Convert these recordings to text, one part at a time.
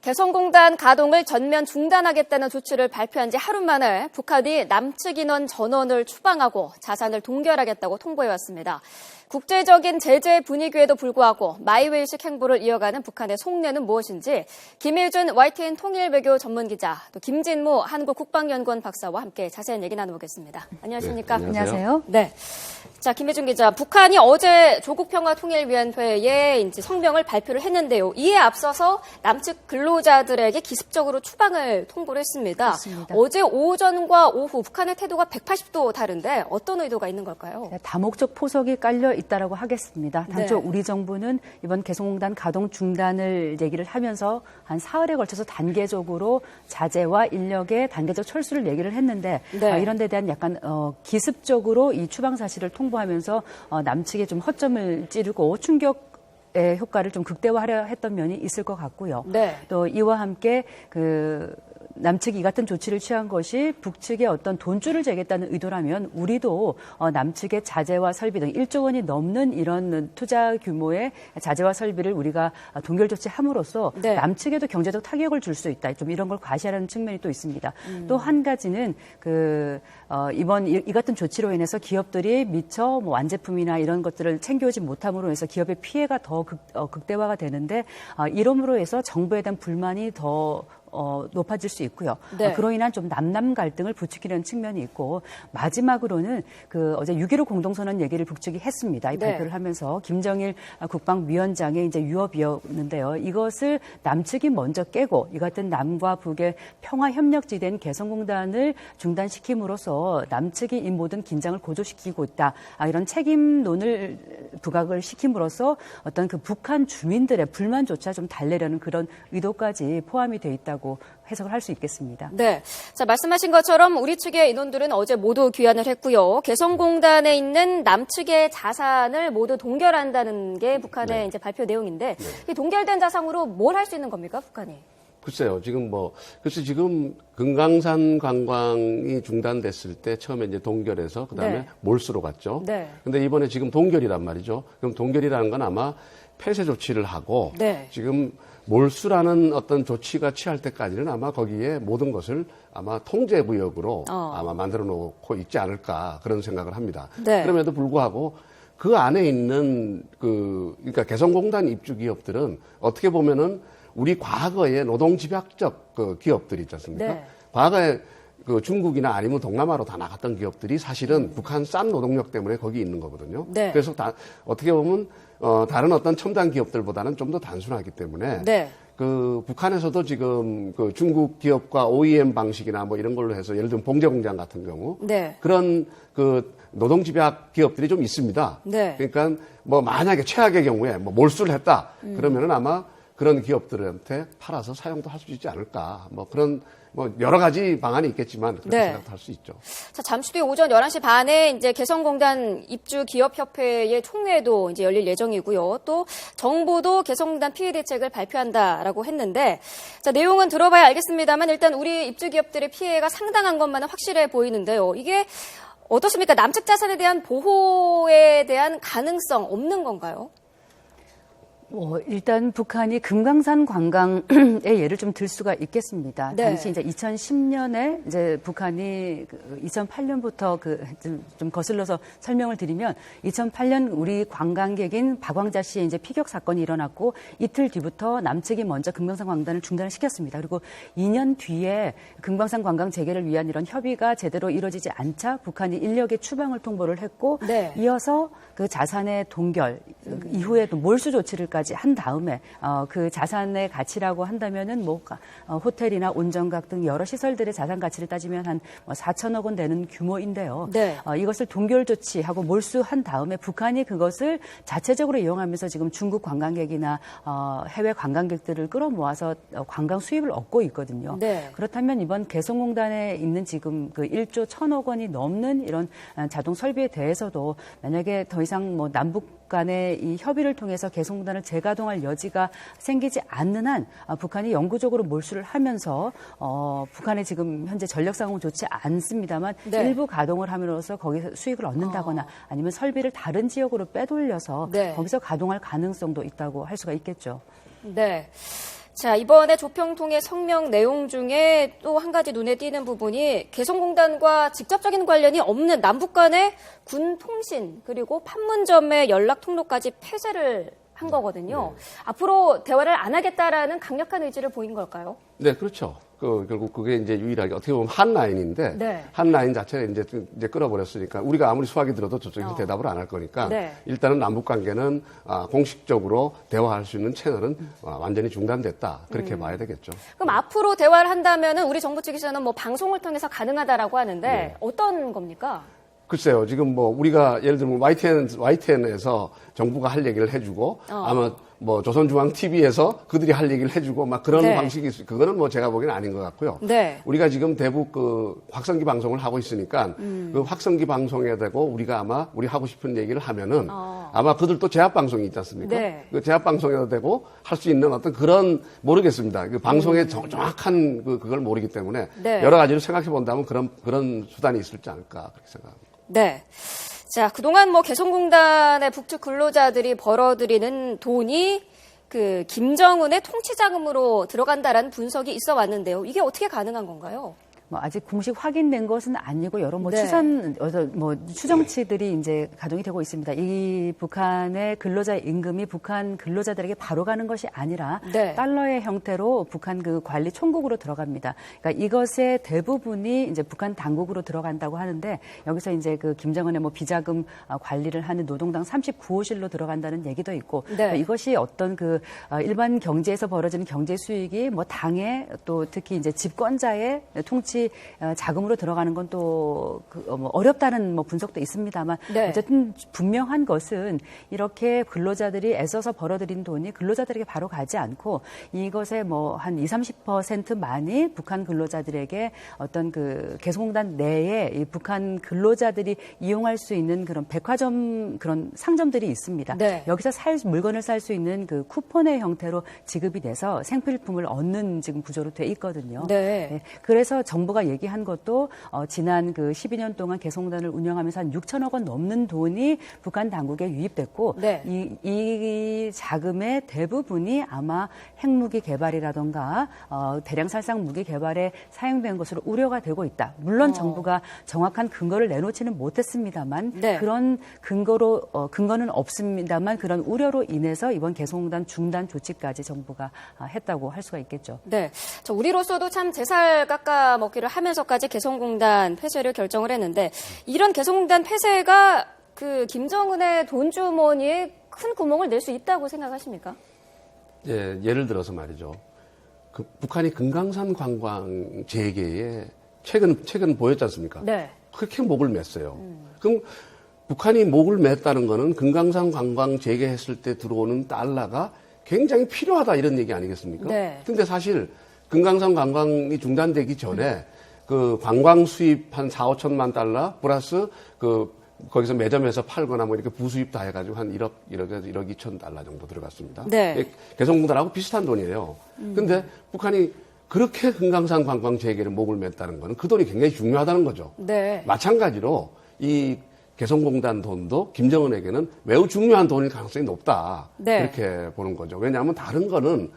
개성공단 가동을 전면 중단하겠다는 조치를 발표한 지 하루 만에 북한이 남측 인원 전원을 추방하고 자산을 동결하겠다고 통보해왔습니다. 국제적인 제재 분위기에도 불구하고 마이웨이식 행보를 이어가는 북한의 속내는 무엇인지 김일준 YTN 통일외교 전문기자, 또 김진무 한국국방연구원 박사와 함께 자세한 얘기 나눠보겠습니다. 안녕하십니까? 네, 안녕하세요. 네. 자, 김일준 기자, 북한이 어제 조국평화통일위원회에 이제 성명을 발표를 했는데요. 이에 앞서서 남측 근로자들에게 기습적으로 추방을 통보를 했습니다. 그렇습니다. 어제 오전과 오후 북한의 태도가 180도 다른데 어떤 의도가 있는 걸까요? 다목적 포석이 깔려 있다라고 하겠습니다. 단초 네. 우리 정부는 이번 개성공단 가동 중단을 얘기를 하면서 한 사흘에 걸쳐서 단계적으로 자재와 인력의 단계적 철수를 얘기를 했는데 네. 이런 데 대한 약간 기습적으로 이 추방 사실을 통보하면서 남측에 좀 허점을 찌르고 충격의 효과를 좀 극대화하려 했던 면이 있을 것 같고요. 네. 또 이와 함께 남측이 이 같은 조치를 취한 것이 북측에 어떤 돈줄을 재겠다는 의도라면 우리도 남측의 자재와 설비 등 1조 원이 넘는 이런 투자 규모의 자재와 설비를 우리가 동결 조치함으로써 네. 남측에도 경제적 타격을 줄 수 있다. 좀 이런 걸 과시하라는 측면이 또 있습니다. 또 한 가지는 이번 이 같은 조치로 인해서 기업들이 미처 뭐 완제품이나 이런 것들을 챙겨오지 못함으로 해서 기업의 피해가 더 극대화가 되는데 이름으로 해서 정부에 대한 불만이 더 높아질 수 있고요. 네. 그로 인한 좀 남남 갈등을 부추기는 측면이 있고 마지막으로는 어제 6.15 공동선언 얘기를 북측이 했습니다. 이 네. 발표를 하면서 김정일 국방위원장의 이제 유업이었는데요. 이것을 남측이 먼저 깨고 이 같은 남과 북의 평화협력지대인 개성공단을 중단시킴으로써 남측이 이 모든 긴장을 고조시키고 있다. 이런 책임론을 부각을 시킴으로써 어떤 그 북한 주민들의 불만조차 좀 달래려는 그런 의도까지 포함이 돼 있다고 해석을 할 수 있겠습니다. 네. 자, 말씀하신 것처럼 우리 측의 인원들은 어제 모두 귀환을 했고요. 개성공단에 있는 남측의 자산을 모두 동결한다는 게 북한의 이제 발표 내용인데 이 동결된 자산으로 뭘 할 수 있는 겁니까, 북한이? 글쎄요, 지금 금강산 관광이 중단됐을 때 처음에 이제 동결해서 그다음에 네. 몰수로 갔죠. 네. 근데 이번에 지금 동결이란 말이죠. 그럼 동결이라는 건 아마 폐쇄 조치를 하고 네. 지금 몰수라는 어떤 조치가 취할 때까지는 아마 거기에 모든 것을 아마 통제 구역으로 아마 만들어 놓고 있지 않을까 그런 생각을 합니다. 네. 그럼에도 불구하고 그 안에 있는 그러니까 개성공단 입주 기업들은 어떻게 보면은 우리 과거의 노동집약적 기업들이 있지 않습니까? 네. 과거에 중국이나 아니면 동남아로 다 나갔던 기업들이 사실은 북한 싼 노동력 때문에 거기 있는 거거든요. 네. 그래서 어떻게 보면 다른 어떤 첨단 기업들보다는 좀 더 단순하기 때문에 네. 북한에서도 지금 중국 기업과 OEM 방식이나 뭐 이런 걸로 해서 예를 들면 봉제 공장 같은 경우 네. 그런 노동 집약 기업들이 좀 있습니다. 네. 그러니까 뭐 만약에 최악의 경우에 뭐 몰수를 했다 그러면은 아마 그런 기업들한테 팔아서 사용도 할 수 있지 않을까. 뭐 그런 뭐 여러 가지 방안이 있겠지만 그렇게 네. 생각도 할 수 있죠. 자, 잠시 뒤 오전 11시 반에 이제 개성공단 입주 기업협회의 총회도 이제 열릴 예정이고요. 또 정부도 개성공단 피해 대책을 발표한다라고 했는데, 자, 내용은 들어봐야 알겠습니다만 일단 우리 입주 기업들의 피해가 상당한 것만은 확실해 보이는데요. 이게 어떻습니까? 남측 자산에 대한 보호에 대한 가능성 없는 건가요? 일단 북한이 금강산 관광의 예를 좀 들 수가 있겠습니다. 네. 당시 이제 2010년에 이제 북한이 2008년부터 좀 거슬러서 설명을 드리면 2008년 우리 관광객인 박광자 씨의 이제 피격 사건이 일어났고 이틀 뒤부터 남측이 먼저 금강산 관광단을 중단을 시켰습니다. 그리고 2년 뒤에 금강산 관광 재개를 위한 이런 협의가 제대로 이루어지지 않자 북한이 인력의 추방을 통보를 했고 네. 이어서 그 자산의 동결 이후에도 몰수 조치를까지 한 다음에 그 자산의 가치라고 한다면은 뭐 호텔이나 온정각 등 여러 시설들의 자산 가치를 따지면 한 4천억 원 되는 규모인데요. 네. 이것을 동결 조치하고 몰수한 다음에 북한이 그것을 자체적으로 이용하면서 지금 중국 관광객이나 해외 관광객들을 끌어모아서 관광 수입을 얻고 있거든요. 네. 그렇다면 이번 개성공단에 있는 지금 그 1조 1,000억 원이 넘는 이런 자동 설비에 대해서도 만약에 더 이상 뭐 남북 간의 이 협의를 통해서 개성공단을 재가동할 여지가 생기지 않는 한 북한이 영구적으로 몰수를 하면서 북한의 지금 현재 전력 상황은 좋지 않습니다만 네. 일부 가동을 함으로써 거기서 수익을 얻는다거나 아니면 설비를 다른 지역으로 빼돌려서 네. 거기서 가동할 가능성도 있다고 할 수가 있겠죠. 네. 자, 이번에 조평통의 성명 내용 중에 또 한 가지 눈에 띄는 부분이 개성공단과 직접적인 관련이 없는 남북 간의 군 통신 그리고 판문점의 연락 통로까지 폐쇄를 한 거거든요. 앞으로 대화를 안 하겠다라는 강력한 의지를 보인 걸까요? 네, 그렇죠. 결국 그게 이제 유일하게 어떻게 보면 한 라인인데 네. 한 라인 자체가 이제 끌어버렸으니까 우리가 아무리 수학이 들어도 저쪽에서 대답을 안 할 거니까 네. 일단은 남북 관계는 공식적으로 대화할 수 있는 채널은 완전히 중단됐다. 그렇게 봐야 되겠죠. 그럼 앞으로 대화를 한다면은 우리 정부 측에서는 뭐 방송을 통해서 가능하다라고 하는데 네. 어떤 겁니까? 글쎄요, 지금 뭐 우리가 예를 들면 YTN에서 정부가 할 얘기를 해주고 아마 뭐 조선중앙TV에서 그들이 할 얘기를 해주고 막 그런 네. 방식이 있어요. 그거는 뭐 제가 보기에는 아닌 것 같고요. 네. 우리가 지금 대북 그 확성기 방송을 하고 있으니까 그 확성기 방송에 대고 우리가 아마 우리 하고 싶은 얘기를 하면은 아마 그들도 제압 방송이 있지 않습니까? 네. 그 제압 방송에도 되고 할 수 있는 어떤 그런 모르겠습니다. 그 방송의 정확한 그걸 모르기 때문에 네. 여러 가지로 생각해 본다면 그런 수단이 있을지 않을까 그렇게 생각합니다. 네. 자, 그동안 뭐 개성공단의 북측 근로자들이 벌어들이는 돈이 그 김정은의 통치 자금으로 들어간다라는 분석이 있어 왔는데요. 이게 어떻게 가능한 건가요? 뭐 아직 공식 확인된 것은 아니고 여러 뭐 네. 추정치들이 이제 가동이 되고 있습니다. 이 북한의 근로자 임금이 북한 근로자들에게 바로 가는 것이 아니라 네. 달러의 형태로 북한 그 관리 총국으로 들어갑니다. 그러니까 이것의 대부분이 이제 북한 당국으로 들어간다고 하는데 여기서 이제 그 김정은의 뭐 비자금 관리를 하는 노동당 39호실로 들어간다는 얘기도 있고 네. 이것이 어떤 그 일반 경제에서 벌어지는 경제 수익이 뭐 당의 또 특히 이제 집권자의 통치 자금으로 들어가는 건 또 뭐 어렵다는 뭐 분석도 있습니다만 네. 어쨌든 분명한 것은 이렇게 근로자들이 애써서 벌어들인 돈이 근로자들에게 바로 가지 않고 이것의 뭐 한 20-30%만이 북한 근로자들에게 어떤 그 개성공단 내에 이 북한 근로자들이 이용할 수 있는 그런 백화점 그런 상점들이 있습니다. 네. 여기서 물건을 살 수 있는 그 쿠폰의 형태로 지급이 돼서 생필품을 얻는 지금 구조로 돼 있거든요. 네. 그래서 정부가 얘기한 것도 지난 그 12년 동안 개성공단을 운영하면서 한 6천억 원 넘는 돈이 북한 당국에 유입됐고 네. 이 자금의 대부분이 아마 핵무기 개발이라던가 대량 살상 무기 개발에 사용된 것으로 우려가 되고 있다. 물론 정부가 정확한 근거를 내놓지는 못했습니다만 네. 그런 근거는 없습니다만 그런 우려로 인해서 이번 개성공단 중단 조치까지 정부가 했다고 할 수가 있겠죠. 네. 우리로서도 참 제살 깎아 먹기를 하면서까지 개성공단 폐쇄를 결정을 했는데 이런 개성공단 폐쇄가 그 김정은의 돈 주머니에 큰 구멍을 낼 수 있다고 생각하십니까? 예, 예를 들어서 말이죠. 그 북한이 금강산 관광 재개에 최근 보였지 않습니까? 네. 그렇게 목을 맸어요. 그럼 북한이 목을 맸다는 거는 금강산 관광 재개했을 때 들어오는 달러가 굉장히 필요하다 이런 얘기 아니겠습니까? 네. 근데 사실 금강산 관광이 중단되기 전에 그 관광 수입 한 4-5천만 달러 플러스 거기서 매점에서 팔거나 뭐 이렇게 부수입 다 해가지고 한 1억 2천 달러 정도 들어갔습니다. 네. 개성공단하고 비슷한 돈이에요. 근데 북한이 그렇게 금강산 관광 재개를 목을 맸다는 거는 그 돈이 굉장히 중요하다는 거죠. 네. 마찬가지로 이 개성공단 돈도 김정은에게는 매우 중요한 돈일 가능성이 높다. 네. 그렇게 보는 거죠. 왜냐하면 다른 거는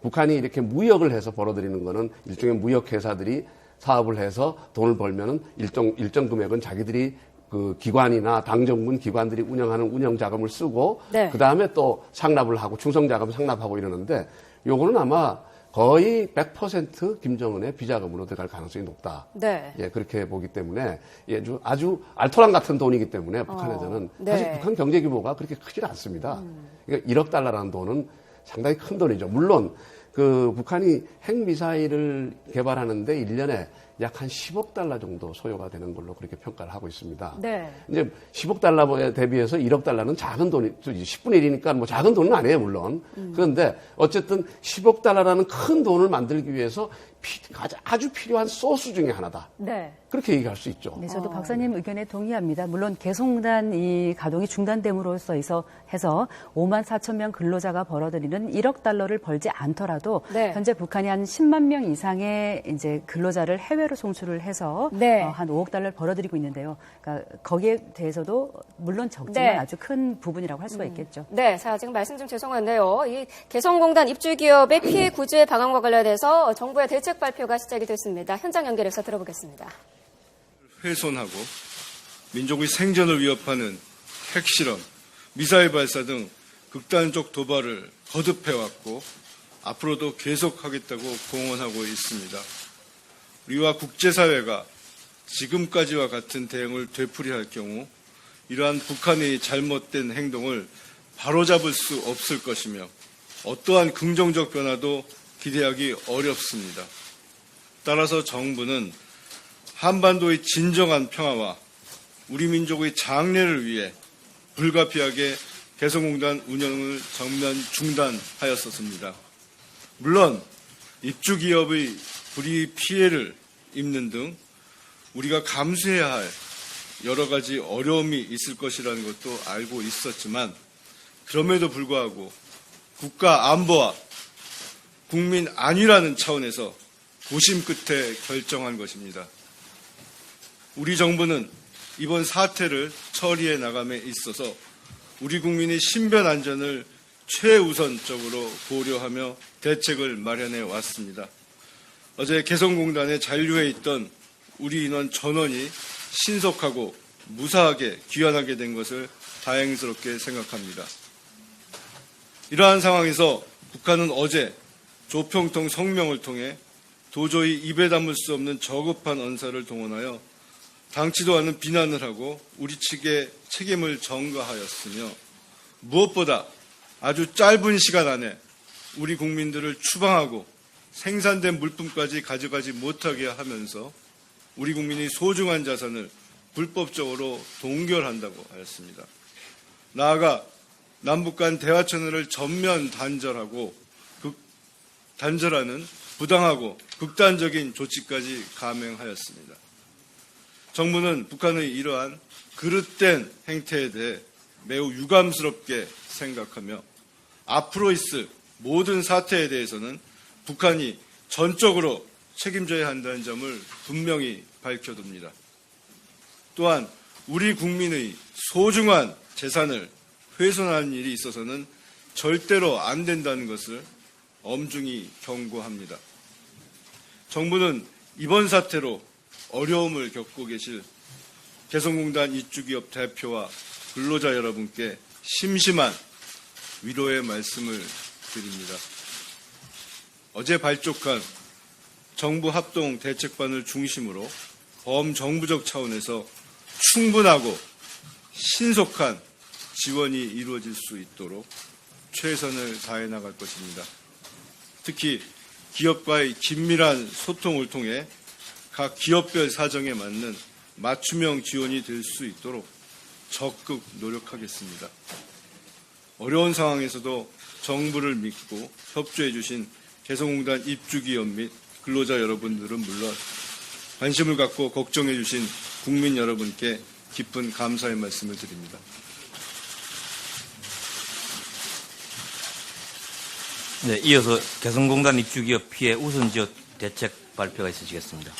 북한이 이렇게 무역을 해서 벌어들이는 거는 일종의 무역회사들이 사업을 해서 돈을 벌면은 일정 금액은 자기들이 그 기관이나 당정군 기관들이 운영하는 운영 자금을 쓰고 네. 그 다음에 또 상납을 하고 충성 자금 상납하고 이러는데 요거는 아마 거의 100% 김정은의 비자금으로 들어갈 가능성이 높다. 네. 예, 그렇게 보기 때문에 예, 아주 알토란 같은 돈이기 때문에 북한에서는 네. 사실 북한 경제 규모가 그렇게 크지 않습니다. 그러니까 1억 달러라는 돈은 상당히 큰 돈이죠. 물론 그 북한이 핵미사일을 개발하는데 1년에 약 한 10억 달러 정도 소요가 되는 걸로 그렇게 평가를 하고 있습니다. 네. 이제 10억 달러에 대비해서 1억 달러는 작은 돈이 10분의 1이니까 뭐 작은 돈은 아니에요, 물론. 그런데 어쨌든 10억 달러라는 큰 돈을 만들기 위해서 아주 필요한 소스 중에 하나다. 네. 그렇게 얘기할 수 있죠. 네, 저도 박사님 의견에 동의합니다. 물론 개성공단 이 가동이 중단됨으로써 해서 5만 4천 명 근로자가 벌어들이는 1억 달러를 벌지 않더라도 네. 현재 북한이 한 10만 명 이상의 이제 근로자를 해외로 해외로 송출을 해서 네. 한 5억 달러를 벌어들이고 있는데요. 그러니까 거기에 대해서도 물론 적지만 네. 아주 큰 부분이라고 할 수가 있겠죠. 네, 자, 지금 말씀 좀 죄송한데요. 이 개성공단 입주기업의 피해 구제 방안과 관련해서 정부의 대책 발표가 시작이 됐습니다. 현장 연결해서 들어보겠습니다. 훼손하고 민족의 생존을 위협하는 핵실험, 미사일 발사 등 극단적 도발을 거듭해왔고 앞으로도 계속하겠다고 공언하고 있습니다. 우리와 국제사회가 지금까지와 같은 대응을 되풀이할 경우 이러한 북한의 잘못된 행동을 바로잡을 수 없을 것이며 어떠한 긍정적 변화도 기대하기 어렵습니다. 따라서 정부는 한반도의 진정한 평화와 우리 민족의 장래를 위해 불가피하게 개성공단 운영을 전면 중단하였었습니다. 물론 입주기업의 불이익 피해를 입는 등 우리가 감수해야 할 여러 가지 어려움이 있을 것이라는 것도 알고 있었지만 그럼에도 불구하고 국가 안보와 국민 안위라는 차원에서 고심 끝에 결정한 것입니다. 우리 정부는 이번 사태를 처리해 나감에 있어서 우리 국민의 신변 안전을 최우선적으로 고려하며 대책을 마련해 왔습니다. 어제 개성공단에 잔류해 있던 우리 인원 전원이 신속하고 무사하게 귀환하게 된 것을 다행스럽게 생각합니다. 이러한 상황에서 북한은 어제 조평통 성명을 통해 도저히 입에 담을 수 없는 저급한 언사를 동원하여 당치도 않은 비난을 하고 우리 측에 책임을 전가하였으며 무엇보다 아주 짧은 시간 안에 우리 국민들을 추방하고 생산된 물품까지 가져가지 못하게 하면서 우리 국민의 소중한 자산을 불법적으로 동결한다고 하였습니다. 나아가 남북 간 대화 채널을 전면 단절하는 부당하고 극단적인 조치까지 감행하였습니다. 정부는 북한의 이러한 그릇된 행태에 대해 매우 유감스럽게 생각하며 앞으로 있을 모든 사태에 대해서는 북한이 전적으로 책임져야 한다는 점을 분명히 밝혀둡니다. 또한 우리 국민의 소중한 재산을 훼손하는 일이 있어서는 절대로 안 된다는 것을 엄중히 경고합니다. 정부는 이번 사태로 어려움을 겪고 계실 개성공단 입주기업 대표와 근로자 여러분께 심심한 위로의 말씀을 드립니다. 어제 발족한 정부 합동 대책반을 중심으로 범정부적 차원에서 충분하고 신속한 지원이 이루어질 수 있도록 최선을 다해 나갈 것입니다. 특히 기업과의 긴밀한 소통을 통해 각 기업별 사정에 맞는 맞춤형 지원이 될 수 있도록 적극 노력하겠습니다. 어려운 상황에서도 정부를 믿고 협조해 주신 개성공단 입주기업 및 근로자 여러분들은 물론 관심을 갖고 걱정해 주신 국민 여러분께 깊은 감사의 말씀을 드립니다. 네, 이어서 개성공단 입주기업 피해 우선지원 대책 발표가 있으시겠습니다.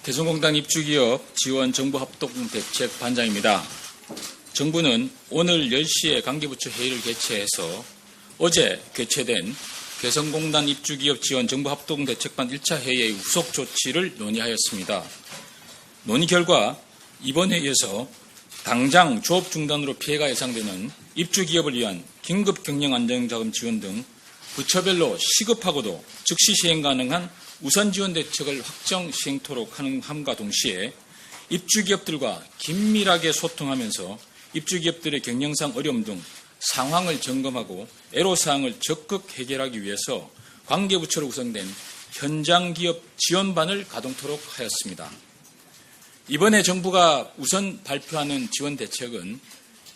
개성공단 입주기업 지원 정부 합동 대책 반장입니다. 정부는 오늘 10시에 관계부처 회의를 개최해서 어제 개최된 개성공단 입주기업 지원 정부 합동 대책반 1차 회의의 후속 조치를 논의하였습니다. 논의 결과 이번 회의에서 당장 조업 중단으로 피해가 예상되는 입주기업을 위한 긴급 경영안정자금 지원 등 부처별로 시급하고도 즉시 시행 가능한 우선 지원 대책을 확정 시행토록 하는 함과 동시에 입주기업들과 긴밀하게 소통하면서 입주기업들의 경영상 어려움 등 상황을 점검하고 애로사항을 적극 해결하기 위해서 관계부처로 구성된 현장기업 지원반을 가동토록 하였습니다. 이번에 정부가 우선 발표하는 지원 대책은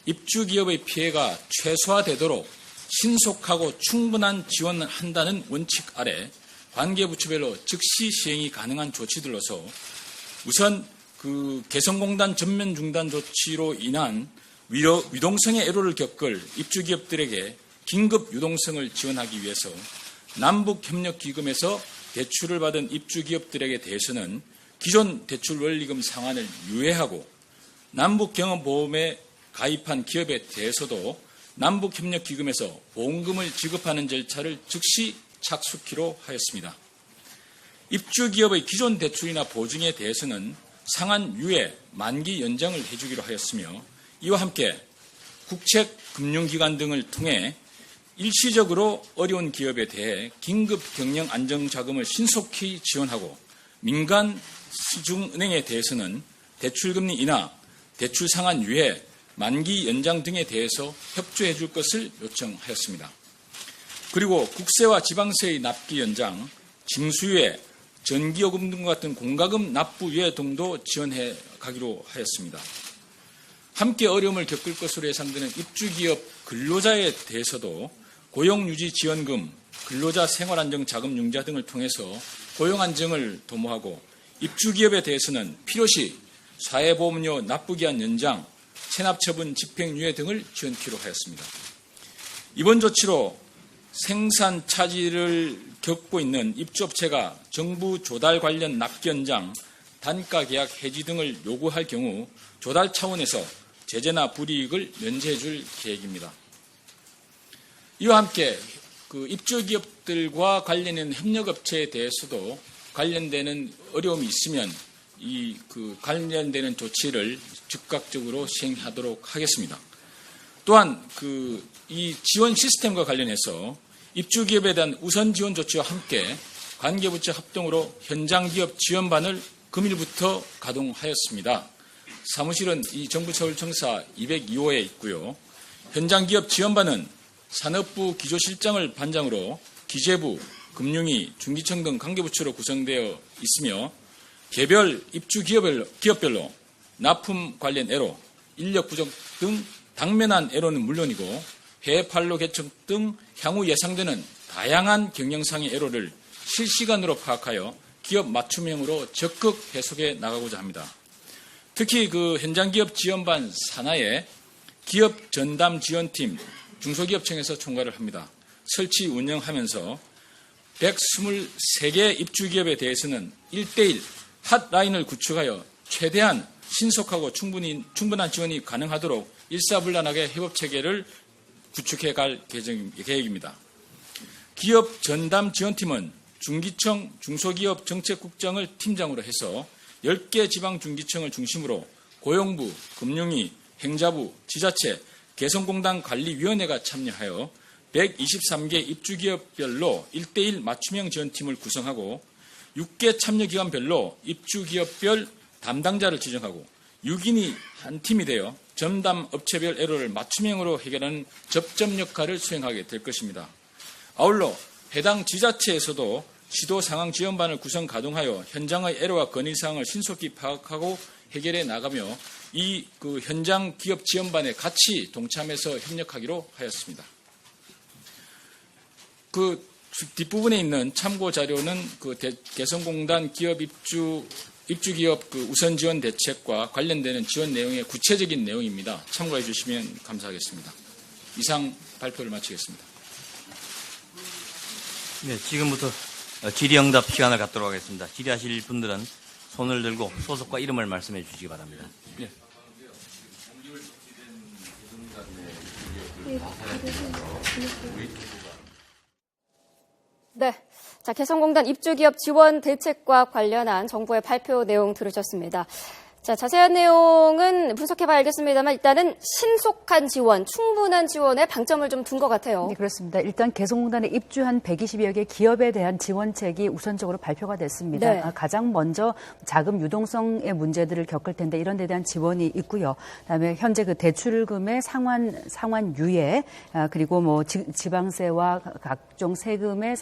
입주기업의 피해가 최소화되도록 신속하고 충분한 지원을 한다는 원칙 아래 관계부처별로 즉시 시행이 가능한 조치들로서 우선 개성공단 전면 중단 조치로 인한 유동성의 애로를 겪을 입주기업들에게 긴급 유동성을 지원하기 위해서 남북협력기금에서 대출을 받은 입주기업들에게 대해서는 기존 대출 원리금 상환을 유예하고 남북경험보험에 가입한 기업에 대해서도 남북협력기금에서 보험금을 지급하는 절차를 즉시 착수키로 하였습니다. 입주기업의 기존 대출이나 보증에 대해서는 상환 유예, 만기 연장을 해주기로 하였으며 이와 함께 국책, 금융기관 등을 통해 일시적으로 어려운 기업에 대해 긴급 경영 안정자금을 신속히 지원하고 민간 시중은행에 대해서는 대출금리 인하, 대출 상환 유예, 만기 연장 등에 대해서 협조해 줄 것을 요청하였습니다. 그리고 국세와 지방세의 납기 연장, 징수유예, 전기요금 등과 같은 공과금 납부 유예 등도 지원해 가기로 하였습니다. 함께 어려움을 겪을 것으로 예상되는 입주기업 근로자에 대해서도 고용유지지원금, 근로자 생활안정자금 융자 등을 통해서 고용안정을 도모하고 입주기업에 대해서는 필요시 사회보험료 납부기한 연장, 체납처분 집행유예 등을 지원키로 하였습니다. 이번 조치로 생산 차질을 겪고 있는 입주업체가 정부 조달 관련 납기 연장, 단가계약 해지 등을 요구할 경우 조달 차원에서 제재나 불이익을 면제해 줄 계획입니다. 이와 함께 입주기업들과 관련된 협력업체에 대해서도 관련되는 어려움이 있으면 관련되는 조치를 즉각적으로 시행하도록 하겠습니다. 또한 이 지원 시스템과 관련해서 입주기업에 대한 우선 지원 조치와 함께 관계부처 합동으로 현장기업 지원반을 금일부터 가동하였습니다. 사무실은 이 정부 서울청사 202호에 있고요. 현장기업 지원반은 산업부 기조실장을 반장으로 기재부, 금융위, 중기청 등 관계부처로 구성되어 있으며 개별 입주기업별로 납품 관련 애로, 인력 부족 등 당면한 애로는 물론이고 해외 판로 개척 등 향후 예상되는 다양한 경영상의 애로를 실시간으로 파악하여 기업 맞춤형으로 적극 해석해 나가고자 합니다. 특히 현장기업 지원반 산하에 기업 전담 지원팀 중소기업청에서 총괄을 합니다. 설치 운영하면서 123개 입주기업에 대해서는 1대1 핫라인을 구축하여 최대한 신속하고 충분한 지원이 가능하도록 일사불란하게 협업체계를 구축해 갈 계획입니다. 기업 전담 지원팀은 중기청 중소기업 정책국장을 팀장으로 해서 10개 지방중기청을 중심으로 고용부, 금융위, 행자부, 지자체, 개성공단 관리위원회가 참여하여 123개 입주기업별로 1대1 맞춤형 지원팀을 구성하고 6개 참여기관별로 입주기업별 담당자를 지정하고 6인이 한 팀이 되어 전담 업체별 애로를 맞춤형으로 해결하는 접점 역할을 수행하게 될 것입니다. 아울러 해당 지자체에서도 시도 상황 지원반을 구성 가동하여 현장의 애로와 건의사항을 신속히 파악하고 해결해 나가며 이 현장 기업 지원반에 같이 동참해서 협력하기로 하였습니다. 뒷부분에 있는 참고 자료는 개성공단 기업 입주기업 우선 지원 대책과 관련되는 지원 내용의 구체적인 내용입니다. 참고해 주시면 감사하겠습니다. 이상 발표를 마치겠습니다. 네, 지금부터 질의응답 시간을 갖도록 하겠습니다. 질의하실 분들은 손을 들고 소속과 이름을 말씀해 주시기 바랍니다. 네. 네. 자, 개성공단 입주기업 지원 대책과 관련한 정부의 발표 내용 들으셨습니다. 자, 자세한 내용은 분석해봐야겠습니다만 일단은 신속한 지원, 충분한 지원에 방점을 좀 둔 것 같아요. 네, 그렇습니다. 일단 개성공단에 입주한 120여 개 기업에 대한 지원책이 우선적으로 발표가 됐습니다. 네. 가장 먼저 자금 유동성의 문제들을 겪을 텐데 이런 데 대한 지원이 있고요. 그다음에 현재 대출금의 상환 유예, 그리고 지방세와 각종 세금의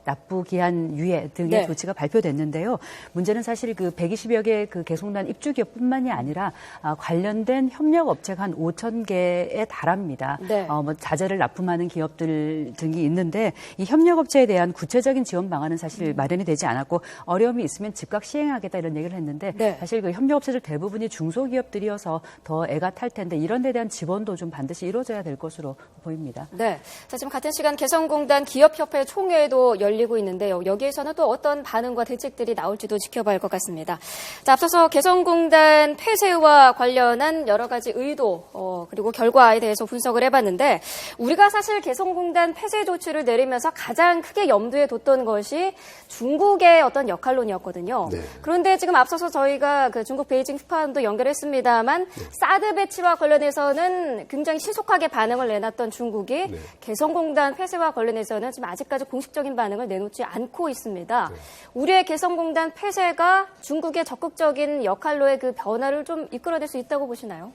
납부 기한 유예 등의 네. 조치가 발표됐는데요. 문제는 사실 120여 개 개성공단 입주기업뿐만이 아니라 관련된 협력업체가 한 5,000개에 달합니다. 네. 자재를 납품하는 기업들 등이 있는데 이 협력업체에 대한 구체적인 지원 방안은 사실 마련이 되지 않았고 어려움이 있으면 즉각 시행하겠다 이런 얘기를 했는데 네. 사실 협력업체들 대부분이 중소기업들이어서 더 애가 탈 텐데 이런 데 대한 지원도 좀 반드시 이루어져야 될 것으로 보입니다. 네. 자, 지금 같은 시간 개성 개성공단 기업협회 총회도 열리고 있는데요. 여기에서는 또 어떤 반응과 대책들이 나올지도 지켜봐야 할 것 같습니다. 자, 앞서서 개성공단 폐쇄와 관련한 여러 가지 의도 그리고 결과에 대해서 분석을 해봤는데 우리가 사실 개성공단 폐쇄 조치를 내리면서 가장 크게 염두에 뒀던 것이 중국의 어떤 역할론이었거든요. 네. 그런데 지금 앞서서 저희가 그 중국 베이징 특파원도 연결했습니다만 사드 배치와 관련해서는 굉장히 신속하게 반응을 내놨던 중국이 개성공단 폐쇄와 관련해서는 지금 아직까지 공식적인 반응을 내놓지 않고 있습니다. 우리의 개성공단 폐쇄가 중국의 적극적인 역할로의 그 변화를 좀 이끌어낼 수 있다고 보시나요?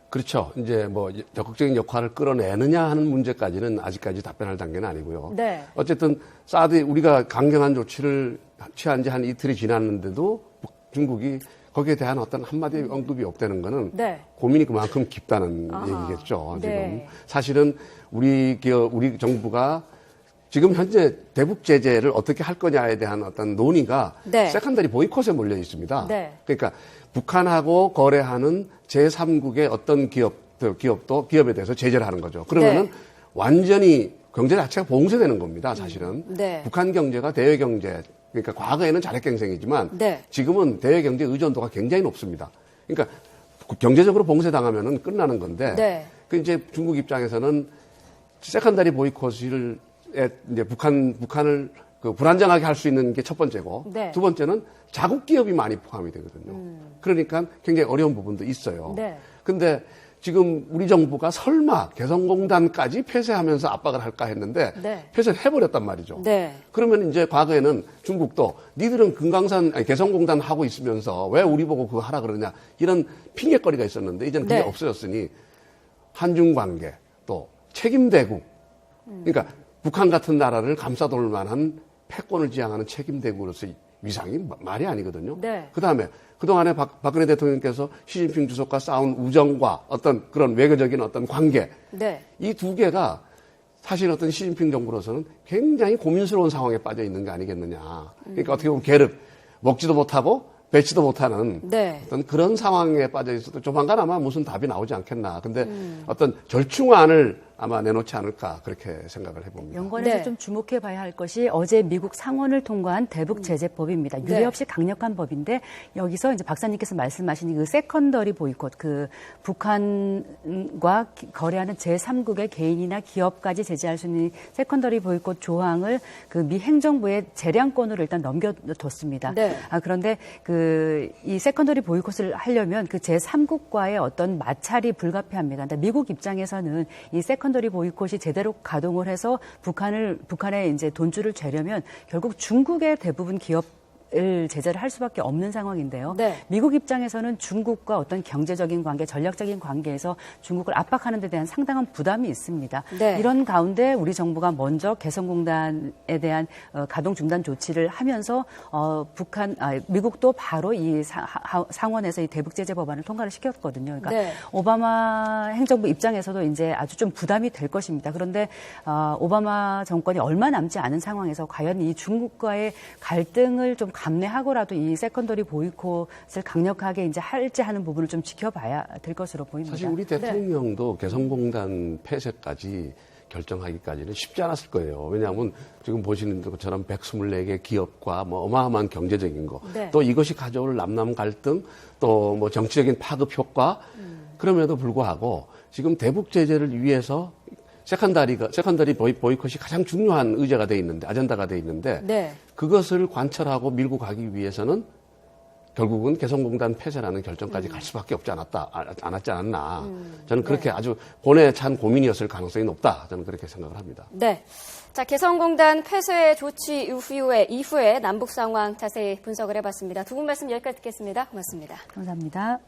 그렇죠. 이제 뭐 적극적인 역할을 끌어내느냐 하는 문제까지는 아직까지 답변할 단계는 아니고요. 네. 어쨌든 사드 우리가 강경한 조치를 취한 지 한 이틀이 지났는데도 중국이 거기에 대한 어떤 한마디 언급이 없다는 거는 네. 고민이 그만큼 깊다는 얘기겠죠. 지금 네. 사실은 우리 정부가 지금 현재 대북 제재를 어떻게 할 거냐에 대한 어떤 논의가 네. 세컨더리 보이콧에 몰려 있습니다. 네. 그러니까 북한하고 거래하는 제3국의 어떤 기업에 대해서 제재를 하는 거죠. 그러면은 네. 완전히 경제 자체가 봉쇄되는 겁니다. 사실은 네. 북한 경제가 대외 경제 그러니까 과거에는 자력갱생이지만 네. 지금은 대외 경제 의존도가 굉장히 높습니다. 그러니까 경제적으로 봉쇄당하면은 끝나는 건데 네. 그 이제 중국 입장에서는 세컨더리 보이콧을 이제 북한을 그 불안정하게 할 수 있는 게 첫 번째고 네. 두 번째는 자국 기업이 많이 포함이 되거든요. 그러니까 굉장히 어려운 부분도 있어요. 네. 근데 지금 우리 정부가 설마 개성공단까지 폐쇄하면서 압박을 할까 했는데 네. 폐쇄를 해버렸단 말이죠. 네. 그러면 이제 과거에는 중국도 니들은 개성공단 하고 있으면서 왜 우리 보고 그거 하라 그러냐 이런 핑계거리가 있었는데 이제는 그게 네. 없어졌으니 한중 관계 또 책임대국 그러니까 북한 같은 나라를 감싸돌 만한 패권을 지향하는 책임대국으로서의 위상이 말이 아니거든요. 네. 그다음에 그동안에 박근혜 대통령께서 시진핑 주석과 싸운 우정과 어떤 그런 외교적인 어떤 관계 네. 이 두 개가 사실 어떤 시진핑 정부로서는 굉장히 고민스러운 상황에 빠져 있는 게 아니겠느냐. 그러니까 어떻게 보면 계륵 먹지도 못하고 뱉지도 못하는 네. 어떤 그런 상황에 빠져 있어도 조만간 아마 무슨 답이 나오지 않겠나. 근데 어떤 절충안을 아마 내놓지 않을까 그렇게 생각을 해봅니다. 연관해서 네. 좀 주목해 봐야 할 것이 어제 미국 상원을 통과한 대북 제재법입니다. 유례 없이 강력한 법인데 여기서 이제 박사님께서 말씀하신 그 세컨더리 보이콧, 그 북한과 거래하는 제3국의 개인이나 기업까지 제재할 수 있는 세컨더리 보이콧 조항을 그 미 행정부의 재량권으로 일단 넘겨뒀습니다. 네. 그런데 이 세컨더리 보이콧을 하려면 그 제3국과의 어떤 마찰이 불가피합니다. 근데 미국 입장에서는 이 세컨더리 보이콧이 제대로 가동을 해서 북한에 이제 돈줄을 죄려면 결국 중국의 대부분 기업을 제재를 할 수밖에 없는 상황인데요. 네. 미국 입장에서는 중국과 어떤 경제적인 관계, 전략적인 관계에서 중국을 압박하는 데 대한 상당한 부담이 있습니다. 네. 이런 가운데 우리 정부가 먼저 개성공단에 대한 가동 중단 조치를 하면서 미국도 바로 이 상원에서 이 대북 제재 법안을 통과를 시켰거든요. 그러니까 네. 오바마 행정부 입장에서도 이제 아주 좀 부담이 될 것입니다. 그런데 오바마 정권이 얼마 남지 않은 상황에서 과연 이 중국과의 갈등을 좀 감내하고라도 이 세컨더리 보이콧을 강력하게 이제 할지 하는 부분을 좀 지켜봐야 될 것으로 보입니다. 사실 우리 대통령도 개성공단 폐쇄까지 결정하기까지는 쉽지 않았을 거예요. 왜냐하면 지금 보시는 것처럼 124개 기업과 뭐 어마어마한 경제적인 거, 네. 또 이것이 가져올 남남 갈등, 또 뭐 정치적인 파급 효과, 그럼에도 불구하고 지금 대북 제재를 위해서 세컨더리 보이콧이 가장 중요한 의제가 돼 있는데, 아젠다가 돼 있는데, 네. 그것을 관철하고 밀고 가기 위해서는 결국은 개성공단 폐쇄라는 결정까지 갈 수밖에 않았지 않았나. 저는 그렇게 아주 본에 찬 고민이었을 가능성이 높다. 저는 그렇게 생각을 합니다. 네. 자, 개성공단 폐쇄 조치 이후에 남북 상황 자세히 분석을 해봤습니다. 두 분 말씀 여기까지 듣겠습니다. 고맙습니다. 감사합니다.